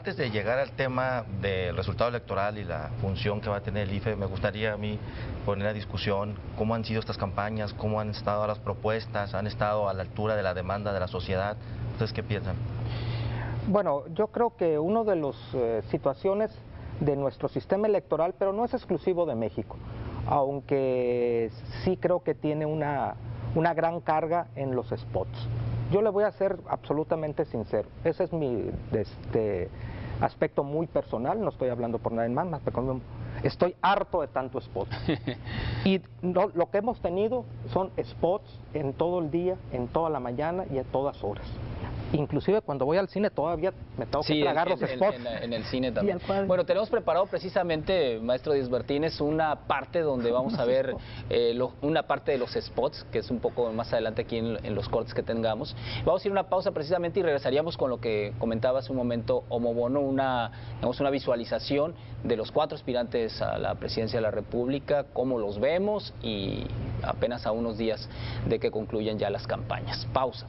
Antes de llegar al tema del resultado electoral y la función que va a tener el IFE, me gustaría a mí poner a discusión cómo han sido estas campañas, cómo han estado las propuestas, han estado a la altura de la demanda de la sociedad. ¿Ustedes qué piensan? Bueno, yo creo que una de las situaciones de nuestro sistema electoral, pero no es exclusivo de México, aunque sí creo que tiene una gran carga en los spots. Yo le voy a ser absolutamente sincero, ese es mi aspecto muy personal, no estoy hablando por nadie más, estoy harto de tanto spot. Y lo que hemos tenido son spots en todo el día, en toda la mañana y a todas horas. Inclusive cuando voy al cine todavía me tengo que tragar los spots. En el cine también. Bueno, tenemos preparado precisamente, maestro Díaz Martínez, una parte donde vamos a ver una parte de los spots, que es un poco más adelante aquí en los cortes que tengamos. Vamos a ir a una pausa precisamente y regresaríamos con lo que comentaba hace un momento Omo Bono, una visualización de los 4 aspirantes a la presidencia de la República, cómo los vemos y apenas a unos días de que concluyan ya las campañas. Pausa.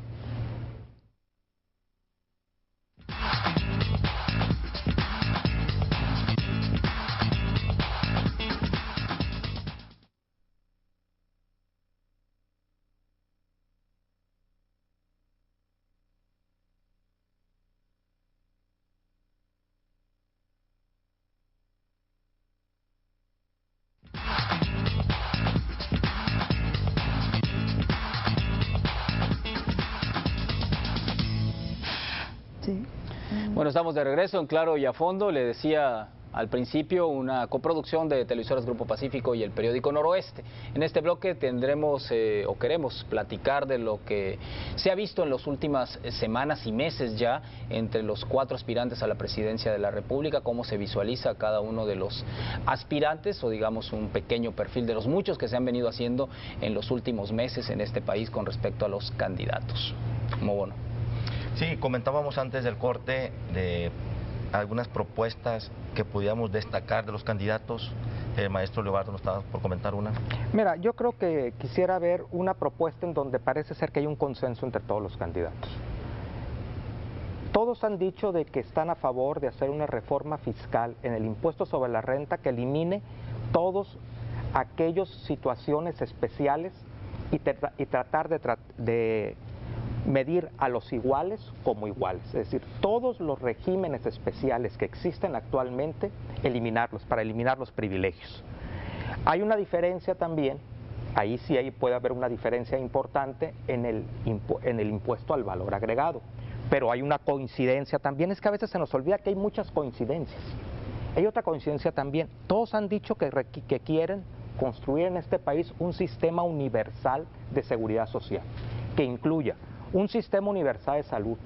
Bueno, estamos de regreso en Claro y a Fondo. Le decía al principio, una coproducción de Televisoras Grupo Pacífico y el periódico Noroeste. En este bloque tendremos o queremos platicar de lo que se ha visto en las últimas semanas y meses ya entre los 4 aspirantes a la presidencia de la República, cómo se visualiza cada uno de los aspirantes o digamos un pequeño perfil de los muchos que se han venido haciendo en los últimos meses en este país con respecto a los candidatos. Muy bueno. Sí, comentábamos antes del corte de algunas propuestas que pudiéramos destacar de los candidatos. El maestro Leobardo nos estaba por comentar una. Mira, yo creo que quisiera ver una propuesta en donde parece ser que hay un consenso entre todos los candidatos. Todos han dicho de que están a favor de hacer una reforma fiscal en el impuesto sobre la renta que elimine todas aquellas situaciones especiales y tratar de medir a los iguales como iguales, es decir, todos los regímenes especiales que existen actualmente, eliminarlos, para eliminar los privilegios. Hay una diferencia también, ahí puede haber una diferencia importante en el impuesto al valor agregado, pero hay una coincidencia también, es que a veces se nos olvida que hay muchas coincidencias. Hay otra coincidencia también, todos han dicho que quieren construir en este país un sistema universal de seguridad social, que incluya un sistema universal de salud,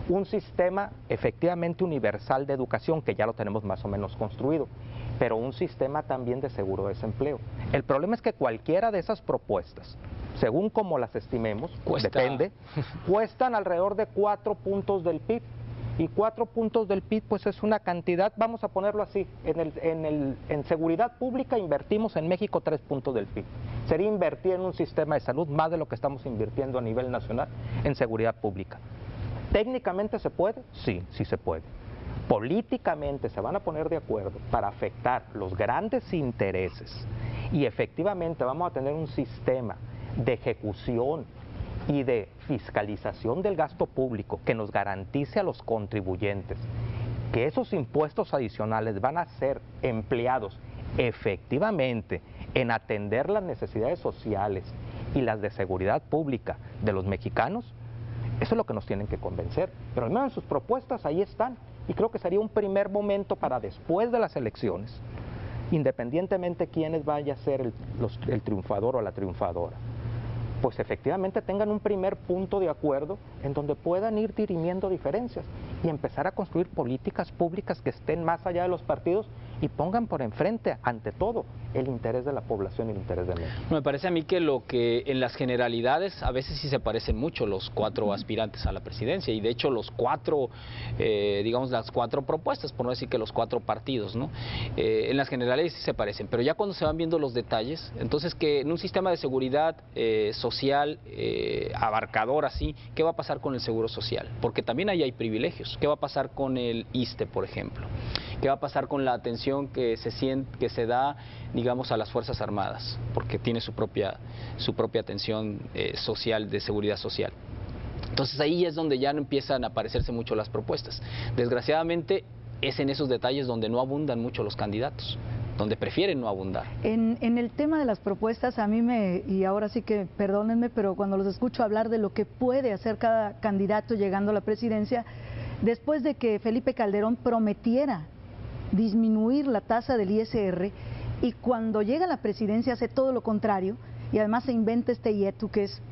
un sistema efectivamente universal de educación, que ya lo tenemos más o menos construido, pero un sistema también de seguro de desempleo. El problema es que cualquiera de esas propuestas, según como las estimemos, depende, cuestan alrededor de 4 puntos del PIB. Y 4 puntos del PIB pues es una cantidad, vamos a ponerlo así, en seguridad pública invertimos en México 3 puntos del PIB. Sería invertir en un sistema de salud más de lo que estamos invirtiendo a nivel nacional en seguridad pública. ¿Técnicamente se puede? Sí, sí se puede. Políticamente se van a poner de acuerdo para afectar los grandes intereses y efectivamente vamos a tener un sistema de ejecución y de fiscalización del gasto público que nos garantice a los contribuyentes que esos impuestos adicionales van a ser empleados efectivamente en atender las necesidades sociales y las de seguridad pública de los mexicanos. Eso es lo que nos tienen que convencer, pero al menos en sus propuestas ahí están, y creo que sería un primer momento para después de las elecciones, independientemente quiénes vaya a ser el triunfador o la triunfadora, pues efectivamente tengan un primer punto de acuerdo en donde puedan ir dirimiendo diferencias y empezar a construir políticas públicas que estén más allá de los partidos y pongan por enfrente, ante todo, el interés de la población y el interés de México. Me parece a mí que lo que en las generalidades a veces sí se parecen mucho los 4 aspirantes a la presidencia y de hecho los 4, digamos las 4 propuestas, por no decir que los 4 partidos, ¿no? En las generalidades sí se parecen, pero ya cuando se van viendo los detalles, entonces que en un sistema de seguridad social abarcador así, ¿qué va a pasar con el seguro social? Porque también ahí hay privilegios. servicios. ¿Qué va a pasar con el ISSSTE, por ejemplo? ¿Qué va a pasar con la atención que se da, digamos, a las Fuerzas Armadas? Porque tiene su propia atención social, de seguridad social. Entonces ahí es donde ya no empiezan a aparecerse mucho las propuestas. Desgraciadamente es en esos detalles donde no abundan mucho los candidatos, donde prefieren no abundar. En el tema de las propuestas, a mí y ahora sí que perdónenme, pero cuando los escucho hablar de lo que puede hacer cada candidato llegando a la presidencia, después de que Felipe Calderón prometiera disminuir la tasa del ISR y cuando llega a la presidencia hace todo lo contrario y además se inventa este IETU que es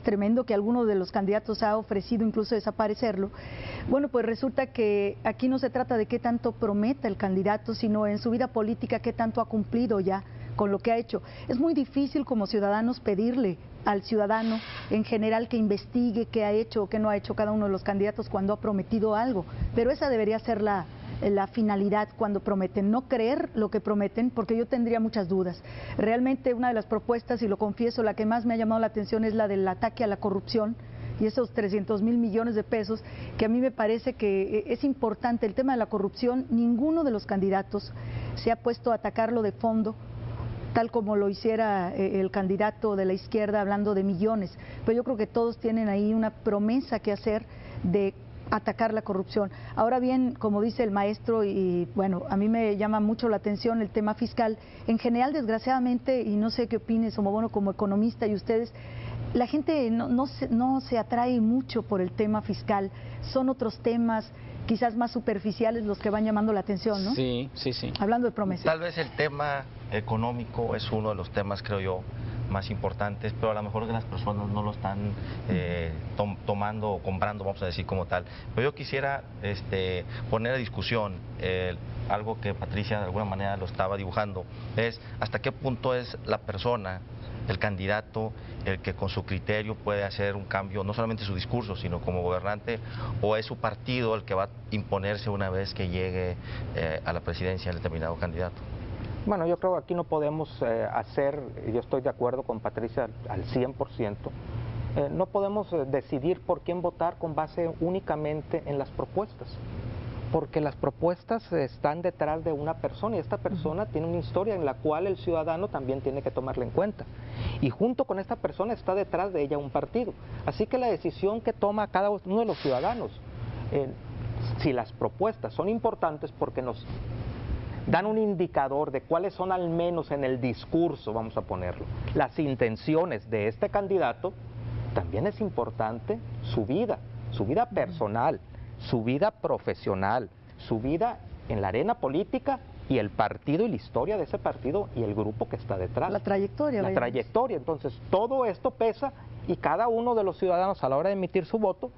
tremendo, que alguno de los candidatos ha ofrecido incluso desaparecerlo. Bueno, pues resulta que aquí no se trata de qué tanto prometa el candidato, sino en su vida política qué tanto ha cumplido ya con lo que ha hecho. Es muy difícil como ciudadanos pedirle al ciudadano en general que investigue qué ha hecho o qué no ha hecho cada uno de los candidatos cuando ha prometido algo, pero esa debería ser la finalidad cuando prometen, no creer lo que prometen, porque yo tendría muchas dudas. Realmente una de las propuestas, y lo confieso, la que más me ha llamado la atención es la del ataque a la corrupción y esos 300,000 millones de pesos, que a mí me parece que es importante. El tema de la corrupción, ninguno de los candidatos se ha puesto a atacarlo de fondo, tal como lo hiciera el candidato de la izquierda hablando de millones, pero yo creo que todos tienen ahí una promesa que hacer de atacar la corrupción. Ahora bien, como dice el maestro, y bueno, a mí me llama mucho la atención el tema fiscal. En general, desgraciadamente, y no sé qué opine Somobono como economista y ustedes, la gente no se atrae mucho por el tema fiscal. Son otros temas quizás más superficiales los que van llamando la atención, ¿no? Sí, sí, sí. Hablando de promesas. Tal vez el tema económico es uno de los temas, creo yo, más importantes, pero a lo mejor que las personas no lo están tomando o comprando, vamos a decir como tal. Pero yo quisiera poner a discusión algo que Patricia de alguna manera lo estaba dibujando, es hasta qué punto es la persona, el candidato, el que con su criterio puede hacer un cambio, no solamente su discurso, sino como gobernante, o es su partido el que va a imponerse una vez que llegue a la presidencia el determinado candidato. Bueno, yo creo que aquí no podemos yo estoy de acuerdo con Patricia al 100%, no podemos decidir por quién votar con base únicamente en las propuestas, porque las propuestas están detrás de una persona y esta persona tiene una historia en la cual el ciudadano también tiene que tomarla en cuenta. Y junto con esta persona está detrás de ella un partido. Así que la decisión que toma cada uno de los ciudadanos, si las propuestas son importantes porque nos dan un indicador de cuáles son, al menos en el discurso, vamos a ponerlo, las intenciones de este candidato, también es importante su vida personal, su vida profesional, su vida en la arena política y el partido y la historia de ese partido y el grupo que está detrás. La trayectoria. La trayectoria. Entonces, todo esto pesa y cada uno de los ciudadanos a la hora de emitir su voto,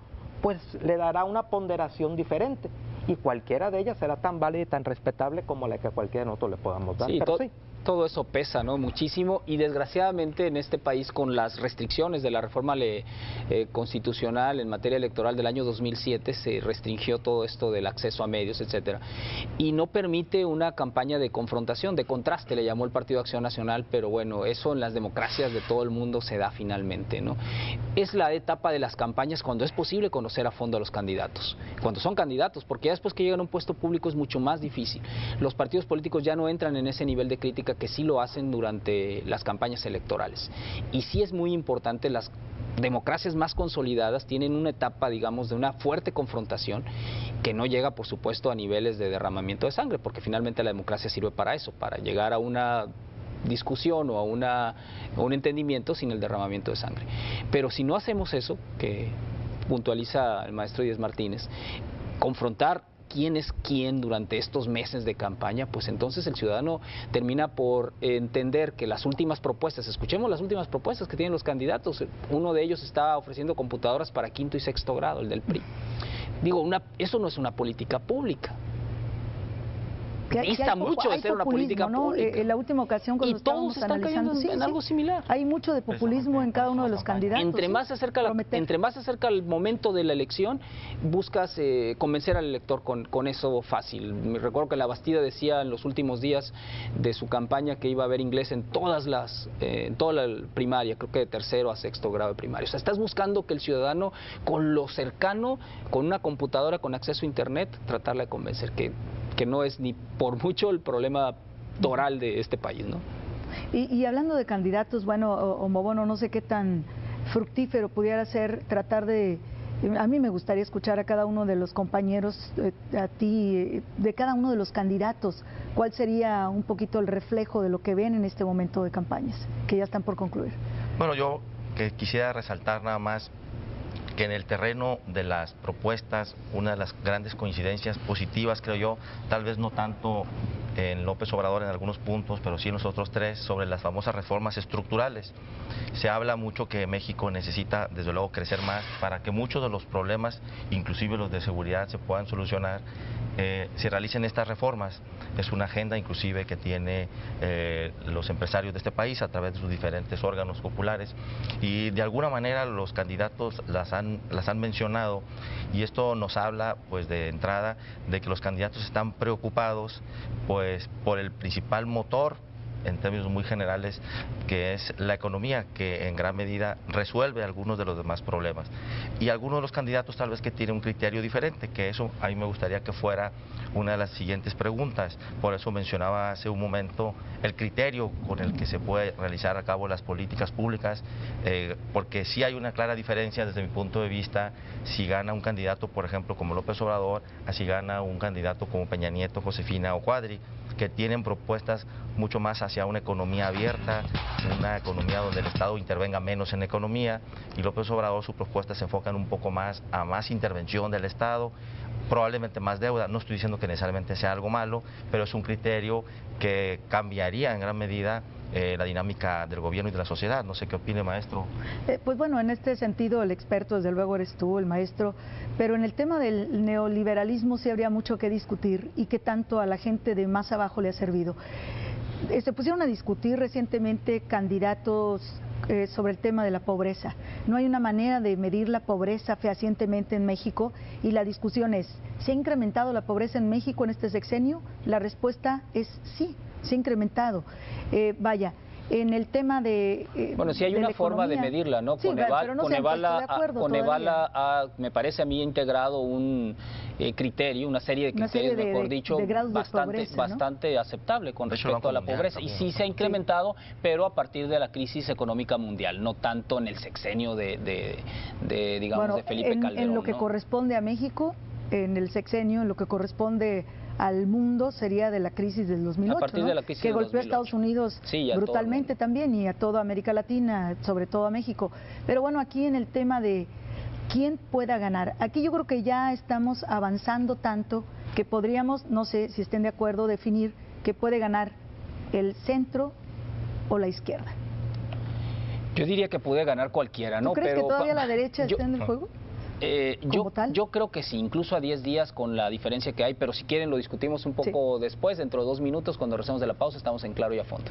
pues le dará una ponderación diferente. Y cualquiera de ellas será tan válida y tan respetable como la que a cualquiera de nosotros le podamos dar. Sí, Pero sí. Todo eso pesa, ¿no? Muchísimo, y desgraciadamente en este país, con las restricciones de la reforma constitucional en materia electoral del año 2007, se restringió todo esto del acceso a medios, etcétera, y no permite una campaña de confrontación, de contraste, le llamó el Partido Acción Nacional, pero bueno, eso en las democracias de todo el mundo se da finalmente, ¿no? Es la etapa de las campañas cuando es posible conocer a fondo a los candidatos, cuando son candidatos, porque ya después que llegan a un puesto público es mucho más difícil. Los partidos políticos ya no entran en ese nivel de crítica que sí lo hacen durante las campañas electorales. Y sí es muy importante, las democracias más consolidadas tienen una etapa, digamos, de una fuerte confrontación que no llega, por supuesto, a niveles de derramamiento de sangre, porque finalmente la democracia sirve para eso, para llegar a una discusión o a un entendimiento sin el derramamiento de sangre. Pero si no hacemos eso, que puntualiza el maestro Díez Martínez, confrontar quién es quién durante estos meses de campaña, pues entonces el ciudadano termina por entender que las últimas propuestas, escuchemos las últimas propuestas que tienen los candidatos, uno de ellos está ofreciendo computadoras para quinto y sexto grado, el del PRI. Digo, eso no es una política pública. dista mucho de ser una política pública. En la última ocasión cuando y todos están cayendo en algo similar. Hay mucho de populismo en cada uno de los candidatos. Entre más se acerca el momento de la elección, buscas convencer al elector con eso fácil. Me recuerdo que la Bastida decía en los últimos días de su campaña que iba a haber inglés en toda la primaria, creo que de tercero a sexto grado de primaria. O sea, estás buscando que el ciudadano, con lo cercano, con una computadora con acceso a internet, tratarle de convencer que no es ni por mucho el problema toral de este país, ¿no? Y hablando de candidatos, bueno, Omobono, no sé qué tan fructífero pudiera ser tratar de... A mí me gustaría escuchar a cada uno de los compañeros, a ti, de cada uno de los candidatos, cuál sería un poquito el reflejo de lo que ven en este momento de campañas, que ya están por concluir. Bueno, yo quisiera resaltar nada más que en el terreno de las propuestas, una de las grandes coincidencias positivas, creo yo, tal vez no tanto en López Obrador en algunos puntos, pero sí en los otros tres, sobre las famosas reformas estructurales. Se habla mucho que México necesita, desde luego, crecer más para que muchos de los problemas, inclusive los de seguridad, se puedan solucionar, se realicen estas reformas. Es una agenda inclusive que tiene los empresarios de este país a través de sus diferentes órganos populares, y de alguna manera los candidatos las han mencionado, y esto nos habla pues de entrada de que los candidatos están preocupados pues por el principal motor en términos muy generales, que es la economía, que en gran medida resuelve algunos de los demás problemas. Y algunos de los candidatos tal vez que tienen un criterio diferente, que eso a mí me gustaría que fuera una de las siguientes preguntas. Por eso mencionaba hace un momento el criterio con el que se puede realizar a cabo las políticas públicas, porque sí hay una clara diferencia desde mi punto de vista si gana un candidato, por ejemplo, como López Obrador, a si gana un candidato como Peña Nieto, Josefina o Cuadri, que tienen propuestas mucho más hacia una economía abierta, una economía donde el Estado intervenga menos en la economía, y López Obrador sus propuestas se enfocan un poco más a más intervención del Estado, probablemente más deuda. No estoy diciendo que necesariamente sea algo malo, pero es un criterio que cambiaría en gran medida la dinámica del gobierno y de la sociedad. No sé qué opine, maestro. Pues bueno, en este sentido el experto desde luego eres tú, el maestro, pero en el tema del neoliberalismo sí habría mucho que discutir y qué tanto a la gente de más abajo le ha servido. Se pusieron a discutir recientemente candidatos sobre el tema de la pobreza. No hay una manera de medir la pobreza fehacientemente en México, y la discusión es, ¿se ha incrementado la pobreza en México en este sexenio? La respuesta es sí, se ha incrementado. Vaya, en el tema de bueno, sí hay una forma de medirla, ¿no? Sí, Coneval me parece a mí integrado un criterio, una serie de criterios, mejor dicho, bastante aceptable con respecto a la pobreza. Y sí se ha incrementado, pero a partir de la crisis económica mundial, no tanto en el sexenio digamos, de Felipe Calderón. En lo que corresponde a México, en el sexenio, en lo que corresponde al mundo, sería de la crisis del 2008, a partir de la crisis que golpeó 2008. a Estados Unidos brutalmente también, y a toda América Latina, sobre todo a México. Pero bueno, aquí en el tema de quién pueda ganar, aquí yo creo que ya estamos avanzando tanto que podríamos, no sé si estén de acuerdo, definir que puede ganar el centro o la izquierda. Yo diría que puede ganar cualquiera, ¿no? ¿Tú crees que todavía la derecha está en el juego? Yo creo que sí, incluso a 10 días con la diferencia que hay, pero si quieren lo discutimos un poco después, dentro de 2 minutos, cuando regresemos de la pausa. Estamos en Claro y a Fondo.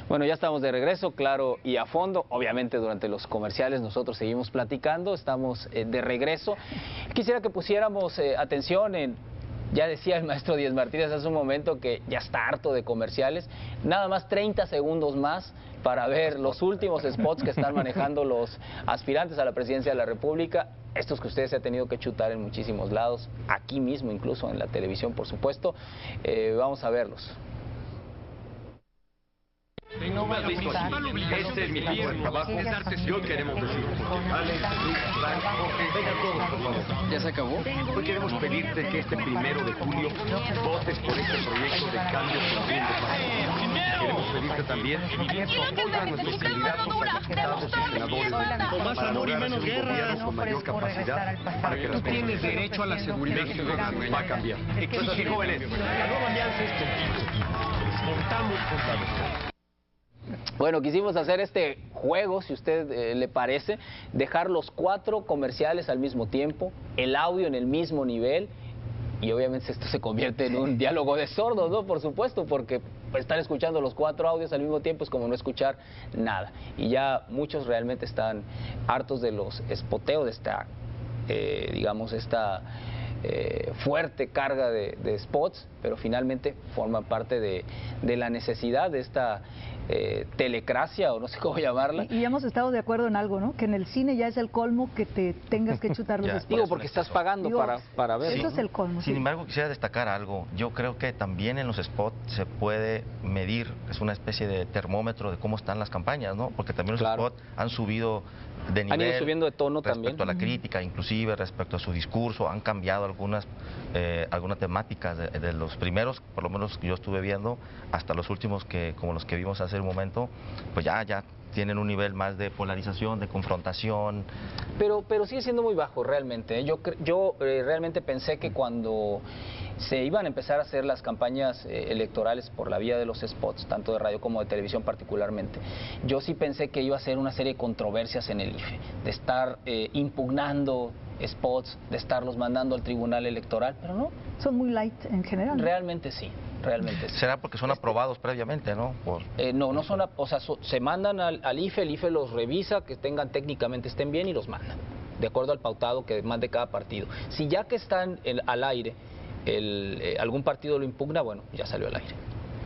Bueno, ya estamos de regreso, Claro y a Fondo. Obviamente durante los comerciales nosotros seguimos platicando, estamos de regreso. Quisiera que pusiéramos atención en... Ya decía el maestro Díez Martínez hace un momento que ya está harto de comerciales. Nada más 30 segundos más para ver los últimos spots que están manejando los aspirantes a la presidencia de la República, estos que ustedes se han tenido que chutar en muchísimos lados, aquí mismo incluso en la televisión, por supuesto. Vamos a verlos. No va a listo aquí. Este es mi equipo de trabajo. Yo queremos decir, Alex, Jorge, vengan todos, por favor. ¿Ya se acabó? Hoy queremos pedirte que este 1 de julio votes por este proyecto de cambio con rumbo para México. Queremos pedirte también tu apoyo a nuestros candidatos a diputados y senadores para lograr hacer un gobierno con mayor capacidad para que las Tienes derecho a la seguridad ciudadana. va a cambiar. Exige, jóvenes. La nueva alianza es contigo. Contamos con todos. Bueno, quisimos hacer este juego, si usted le parece, dejar los 4 comerciales al mismo tiempo, el audio en el mismo nivel, y obviamente esto se convierte en un diálogo de sordos, ¿no? Por supuesto, porque estar escuchando los 4 audios al mismo tiempo es como no escuchar nada. Y ya muchos realmente están hartos de los espoteos, de esta, digamos, esta fuerte carga de spots, pero finalmente forman parte de la necesidad de esta telecracia, o no sé cómo llamarla. Y hemos estado de acuerdo en algo, ¿no? Que en el cine ya es el colmo que te tengas que chutar los spots. Digo, porque estás pagando para ver. Eso es el colmo. Sin embargo, quisiera destacar algo. Yo creo que también en los spots se puede medir, es una especie de termómetro de cómo están las campañas, ¿no? Porque también los spots han subido de nivel. Han ido subiendo de tono respecto también. A la crítica, inclusive respecto a su discurso, han cambiado algunas temáticas de los primeros, por lo menos que yo estuve viendo, hasta los últimos como los que vimos hace un momento, pues ya tienen un nivel más de polarización, de confrontación. Pero sigue siendo muy bajo realmente. Yo realmente pensé que cuando se iban a empezar a hacer las campañas electorales por la vía de los spots, tanto de radio como de televisión particularmente, yo sí pensé que iba a ser una serie de controversias en el IFE, de estar impugnando spots, de estarlos mandando al tribunal electoral, pero no. Son muy light en general, ¿no? Realmente sí. Realmente sí. ¿Será porque son aprobados previamente, no? No son, o sea, se mandan al IFE, el IFE los revisa, que técnicamente estén bien y los mandan, de acuerdo al pautado que mande cada partido. Si ya que están al aire, algún partido lo impugna, bueno, ya salió al aire.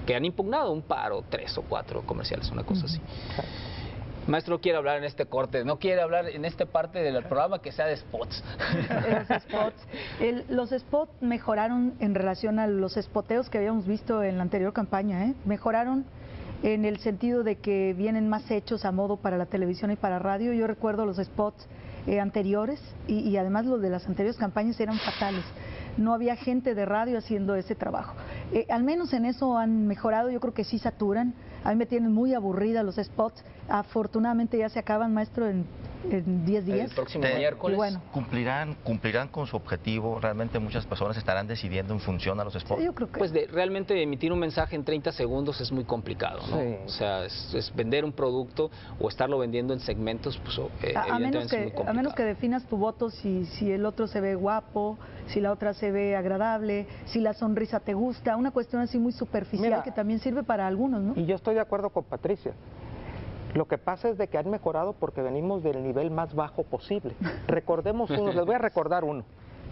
Que han impugnado un par o 3 o 4 comerciales, una cosa así. Maestro, no quiere hablar en este corte, no quiere hablar en esta parte del programa que sea de spots. Los spots mejoraron en relación a los spoteos que habíamos visto en la anterior campaña, ¿eh? Mejoraron en el sentido de que vienen más hechos a modo para la televisión y para radio. Yo recuerdo los spots anteriores y además los de las anteriores campañas eran fatales. No había gente de radio haciendo ese trabajo. Al menos en eso han mejorado, yo creo que sí saturan. A mí me tienen muy aburrida los spots. Afortunadamente ya se acaban, maestro, en 10 días. El próximo miércoles. Bueno. ¿Cumplirán con su objetivo? ¿Realmente muchas personas estarán decidiendo en función a los spots? Sí, yo creo que... Pues realmente emitir un mensaje en 30 segundos es muy complicado, ¿no? Sí. O sea, es vender un producto o estarlo vendiendo en segmentos, pues evidentemente es muy complicado. A menos que definas tu voto si el otro se ve guapo, si la otra se ve agradable, si la sonrisa te gusta, una cuestión así muy superficial. Mira, que también sirve para algunos, ¿no? Y yo estoy de acuerdo con Patricia. Lo que pasa es de que han mejorado porque venimos del nivel más bajo posible. Recordemos uno, les voy a recordar uno,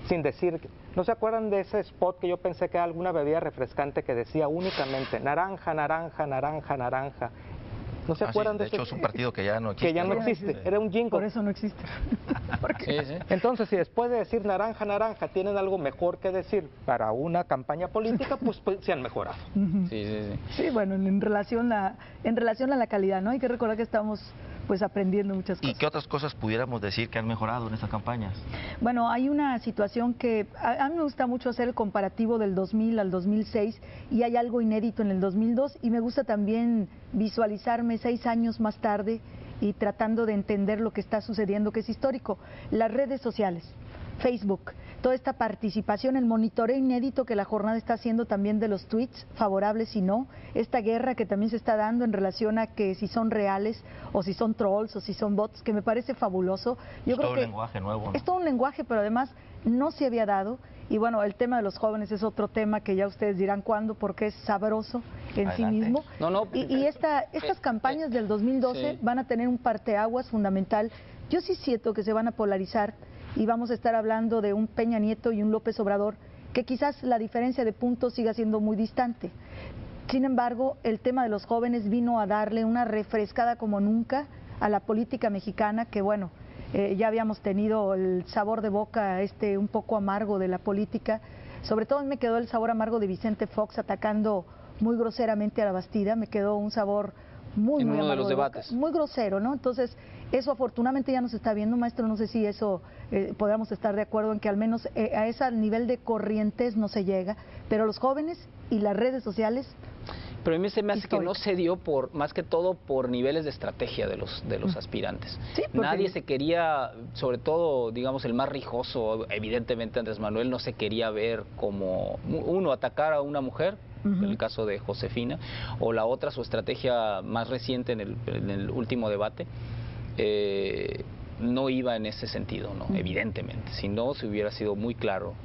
sin decir... ¿No se acuerdan de ese spot que yo pensé que era alguna bebida refrescante que decía únicamente naranja, naranja, naranja, naranja? ¿No se acuerdan de hecho, ese? es un partido que ya no existe. Que ya no existe, era un jingle. Por eso no existe. Sí, sí. Entonces, si después de decir naranja, naranja, tienen algo mejor que decir para una campaña política, pues se han mejorado. Sí, bueno, en relación a la calidad, ¿no? Hay que recordar que estamos pues aprendiendo muchas cosas. ¿Y qué otras cosas pudiéramos decir que han mejorado en estas campañas? Bueno, hay una situación que a mí me gusta mucho hacer el comparativo del 2000 al 2006 y hay algo inédito en el 2002 y me gusta también visualizarme 6 años más tarde y tratando de entender lo que está sucediendo, que es histórico. Las redes sociales, Facebook, toda esta participación, el monitoreo inédito que la jornada está haciendo también de los tweets, favorables y no, esta guerra que también se está dando en relación a que si son reales o si son trolls o si son bots, que me parece fabuloso. Yo creo todo que un lenguaje nuevo, ¿no? Es todo un lenguaje, pero además no se había dado. Y bueno, el tema de los jóvenes es otro tema que ya ustedes dirán cuándo, porque es sabroso en sí mismo. Y estas campañas del 2012 van a tener un parteaguas fundamental. Yo sí siento que se van a polarizar y vamos a estar hablando de un Peña Nieto y un López Obrador, que quizás la diferencia de puntos siga siendo muy distante. Sin embargo, el tema de los jóvenes vino a darle una refrescada como nunca a la política mexicana, que bueno, ya habíamos tenido el sabor de boca un poco amargo de la política. Sobre todo me quedó el sabor amargo de Vicente Fox atacando muy groseramente a la Bastida, me quedó un sabor muy uno amargo de los boca, debates. muy grosero, ¿no? Entonces, eso afortunadamente ya no se está viendo, maestro, no sé si eso podamos estar de acuerdo en que al menos a ese nivel de corrientes no se llega, pero los jóvenes y las redes sociales... Pero a mí se me hace que no se dio más que todo por niveles de estrategia de los aspirantes. Sí, porque... Nadie se quería, sobre todo, digamos, el más rijoso, evidentemente Andrés Manuel no se quería ver como, uno, atacar a una mujer, en el caso de Josefina, o la otra, su estrategia más reciente en el último debate, no iba en ese sentido, ¿no? Evidentemente, si no, se hubiera sido muy claro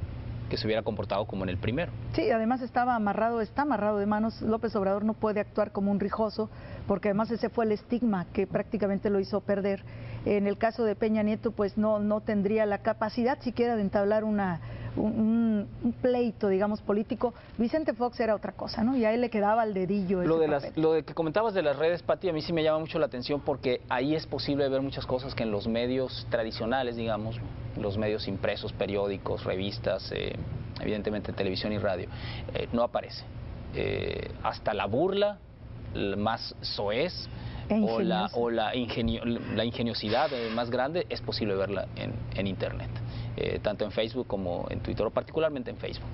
que se hubiera comportado como en el primero. Sí, además está amarrado de manos. López Obrador no puede actuar como un rijoso, porque además ese fue el estigma que prácticamente lo hizo perder. En el caso de Peña Nieto, pues no tendría la capacidad siquiera de entablar un pleito, digamos, político. Vicente Fox era otra cosa, ¿no? Y a él le quedaba al dedillo ese papel. Lo de que comentabas de las redes, Pati, a mí sí me llama mucho la atención porque ahí es posible ver muchas cosas que en los medios tradicionales, digamos, los medios impresos, periódicos, revistas, evidentemente televisión y radio, no aparece. Hasta la burla más soez o la ingeniosidad más grande es posible verla en Internet, tanto en Facebook como en Twitter, o particularmente en Facebook.